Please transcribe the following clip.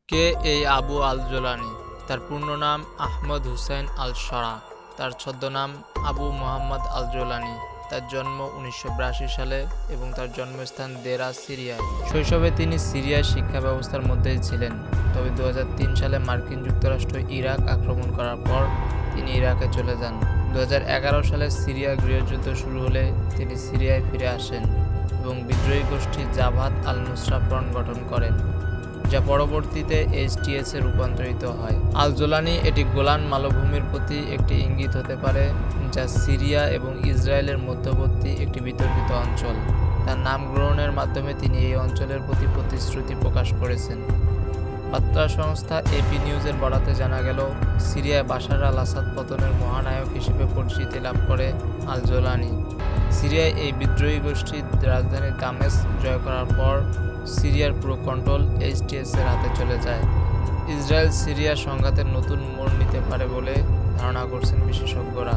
কে এই আবু আল জোলানি? তার পূর্ণ নাম আহমদ হুসাইন আল শরা। তার ছদ্মনাম আবু মুহাম্মদ আল জোলানি। তার জন্ম 1982 সালে এবং তার জন্মস্থান দেরা, সিরিয়ায়। শৈশবে তিনি সিরিয়ার শিক্ষা ব্যবস্থার মধ্যেই ছিলেন, তবে 2003 সালে মার্কিন যুক্তরাষ্ট্র ইরাক আক্রমণ করার পর তিনি ইরাকে চলে যান। 2011 সালে সিরিয়া গৃহযুদ্ধ শুরু হলে তিনি সিরিয়ায় ফিরে আসেন এবং বিদ্রোহী গোষ্ঠী জাভাত আল-নুসরা ফ্রন্ট গঠন করেন, যা পরবর্তীতে এইচটিএস-এ রূপান্তরিত হয়। আল জোলানি এটি গোলান মালভূমির প্রতি একটি ইঙ্গিত হতে পারে, যা সিরিয়া এবং ইসরায়েলের মধ্যবর্তী একটি বিতর্কিত অঞ্চল। তার নাম গ্রহণের মাধ্যমে তিনি এই অঞ্চলের প্রতি প্রতিশ্রুতি প্রকাশ করেছেন। বার্তা সংস্থা এপি নিউজের বরাতে জানা গেল, সিরিয়ায় বাশার আল আসাদ পতনের মহানায়ক হিসেবে পরিচিতি লাভ করে আল জোলানি। সিরিয়ায় এই বিদ্রোহী গোষ্ঠী রাজধানী দামেস্ক জয় করার পর সিরিয়ার পুরো কন্ট্রোল এইচটিএস-এর হাতে চলে যায়। ইসরায়েল সিরিয়া সংঘাতের নতুন মোড় নিতে পারে বলে ধারণা করছেন বিশেষজ্ঞরা।